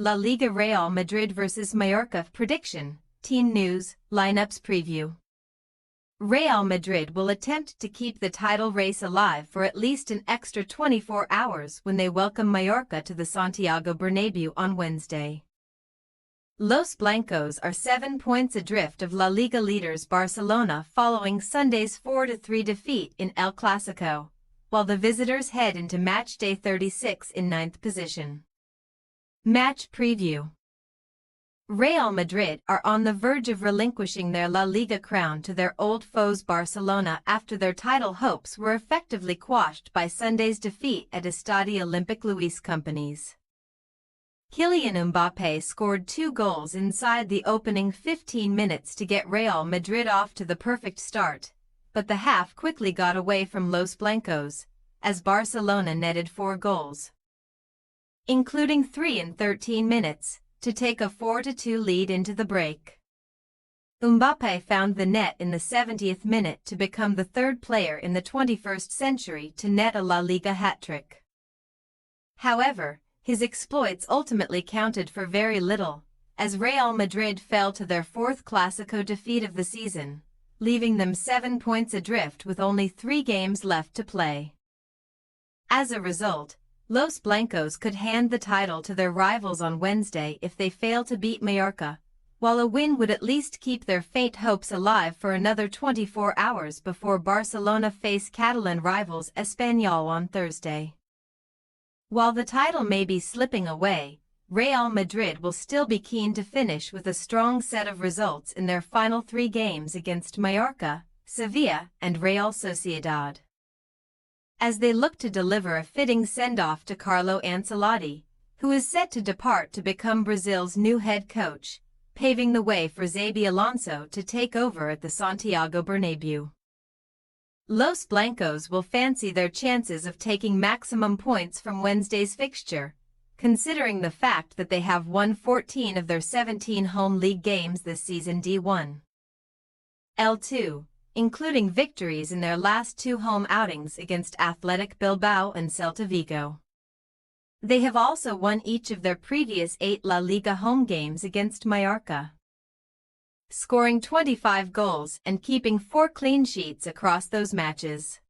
La Liga Real Madrid vs Mallorca prediction, team news, lineups preview. Real Madrid will attempt to keep the title race alive for at least an extra 24 hours when they welcome Mallorca to the Santiago Bernabeu on Wednesday. Los Blancos are 7 points adrift of La Liga leaders Barcelona following Sunday's 4-3 defeat in El Clasico, while the visitors head into matchday 36 in 9th position. Match preview. Real Madrid are on the verge of relinquishing their La Liga crown to their old foes Barcelona after their title hopes were effectively quashed by Sunday's defeat at Estadio Olímpic Luis Companys. Kylian Mbappé scored 2 goals inside the opening 15 minutes to get Real Madrid off to the perfect start, but the half quickly got away from Los Blancos, as Barcelona netted 4 goals, including 3 in 13 minutes, to take a 4-2 lead into the break. Mbappé found the net in the 70th minute to become the 3rd player in the 21st century to net a La Liga hat-trick. However, his exploits ultimately counted for very little, as Real Madrid fell to their 4th Clasico defeat of the season, leaving them 7 points adrift with only 3 games left to play. As a result, Los Blancos could hand the title to their rivals on Wednesday if they fail to beat Mallorca, while a win would at least keep their faint hopes alive for another 24 hours before Barcelona face Catalan rivals Espanyol on Thursday. While the title may be slipping away, Real Madrid will still be keen to finish with a strong set of results in their final 3 games against Mallorca, Sevilla, and Real Sociedad, as they look to deliver a fitting send-off to Carlo Ancelotti, who is set to depart to become Brazil's new head coach, paving the way for Xabi Alonso to take over at the Santiago Bernabeu. Los Blancos will fancy their chances of taking maximum points from Wednesday's fixture, considering the fact that they have won 14 of their 17 home league games this season D1. L2, including victories in their last 2 home outings against Athletic Bilbao and Celta Vigo. They have also won each of their previous 8 La Liga home games against Mallorca, scoring 25 goals and keeping 4 clean sheets across those matches.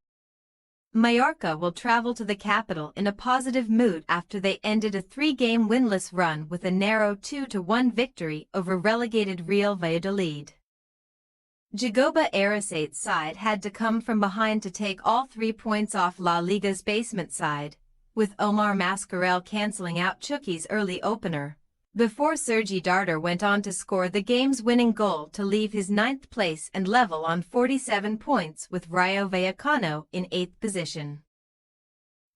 Mallorca will travel to the capital in a positive mood after they ended a 3-game winless run with a narrow 2-1 victory over relegated Real Valladolid. Jagoba Arasate's side had to come from behind to take all 3 points off La Liga's basement side, with Omar Mascarell cancelling out Chucky's early opener, before Sergi Darder went on to score the game's winning goal to leave his 9th place and level on 47 points with Rayo Vallecano in 8th position.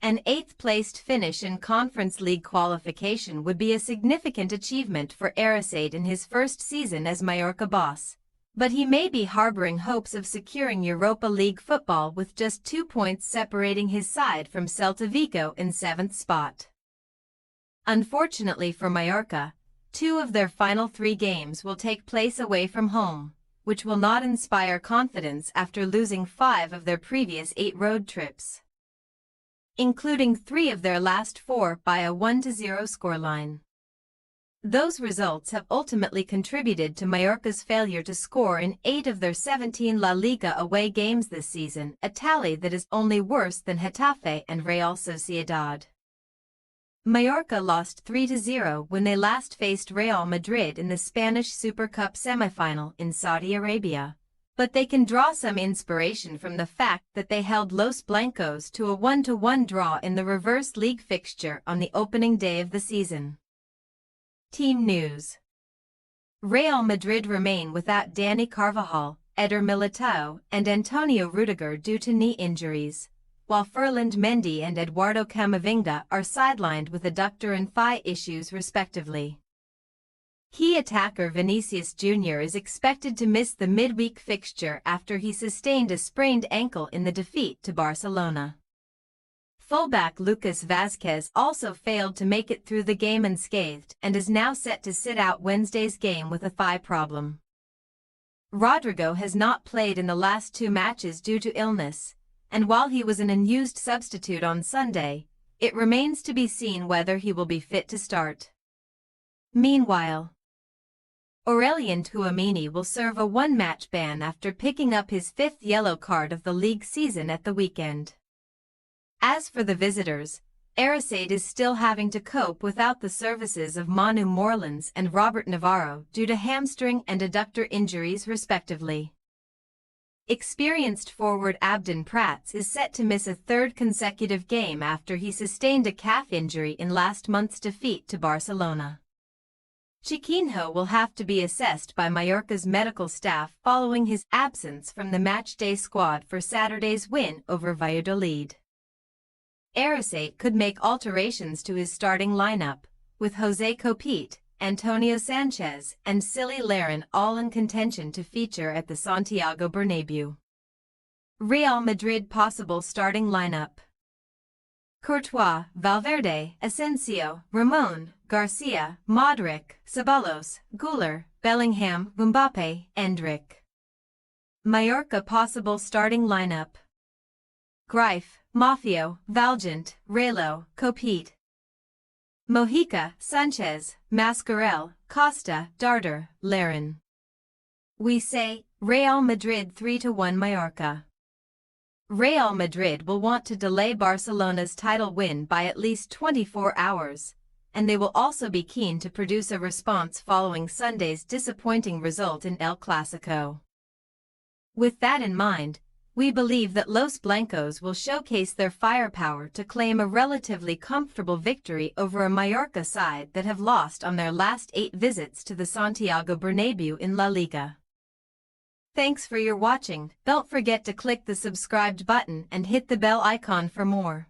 An 8th-placed finish in Conference League qualification would be a significant achievement for Arasate in his first season as Mallorca boss, but he may be harboring hopes of securing Europa League football with just 2 points separating his side from Celta Vigo in 7th spot. Unfortunately for Mallorca, 2 of their final 3 games will take place away from home, which will not inspire confidence after losing 5 of their previous 8 road trips, including 3 of their last 4 by a 1-0 scoreline. Those results have ultimately contributed to Mallorca's failure to score in 8 of their 17 La Liga away games this season, a tally that is only worse than Getafe and Real Sociedad. Mallorca lost 3-0 when they last faced Real Madrid in the Spanish Super Cup semifinal in Saudi Arabia, but they can draw some inspiration from the fact that they held Los Blancos to a 1-1 draw in the reverse league fixture on the opening day of the season. Team news. Real Madrid remain without Dani Carvajal, Eder Militao, and Antonio Rudiger due to knee injuries, while Ferland Mendy and Eduardo Camavinga are sidelined with adductor and thigh issues respectively. Key attacker Vinicius Jr. is expected to miss the midweek fixture after he sustained a sprained ankle in the defeat to Barcelona. Fullback Lucas Vázquez also failed to make it through the game unscathed and is now set to sit out Wednesday's game with a thigh problem. Rodrigo has not played in the last 2 matches due to illness, and while he was an unused substitute on Sunday, it remains to be seen whether he will be fit to start. Meanwhile, Aurelien Tchouameni will serve a one-match ban after picking up his 5th yellow card of the league season at the weekend. As for the visitors, Arrasate is still having to cope without the services of Manu Morlands and Robert Navarro due to hamstring and adductor injuries respectively. Experienced forward Abden Prats is set to miss a 3rd consecutive game after he sustained a calf injury in last month's defeat to Barcelona. Chiquinho will have to be assessed by Mallorca's medical staff following his absence from the matchday squad for Saturday's win over Valladolid. Arrasate could make alterations to his starting lineup, with José Copete, Antonio Sanchez, and Silly Larin all in contention to feature at the Santiago Bernabeu. Real Madrid possible starting lineup: Courtois, Valverde, Asensio, Ramon, Garcia, Modric, Ceballos, Güler, Bellingham, Mbappe, Endrick. Mallorca possible starting lineup: Greif, Mafio, Valgent, Relo, Copete. Mojica, Sanchez, Mascarell, Costa, Darder, Larin. We say, Real Madrid 3-1 Mallorca. Real Madrid will want to delay Barcelona's title win by at least 24 hours, and they will also be keen to produce a response following Sunday's disappointing result in El Clasico. With that in mind, we believe that Los Blancos will showcase their firepower to claim a relatively comfortable victory over a Mallorca side that have lost on their last 8 visits to the Santiago Bernabeu in La Liga. Thanks for your watching. Don't forget to click the subscribed button and hit the bell icon for more.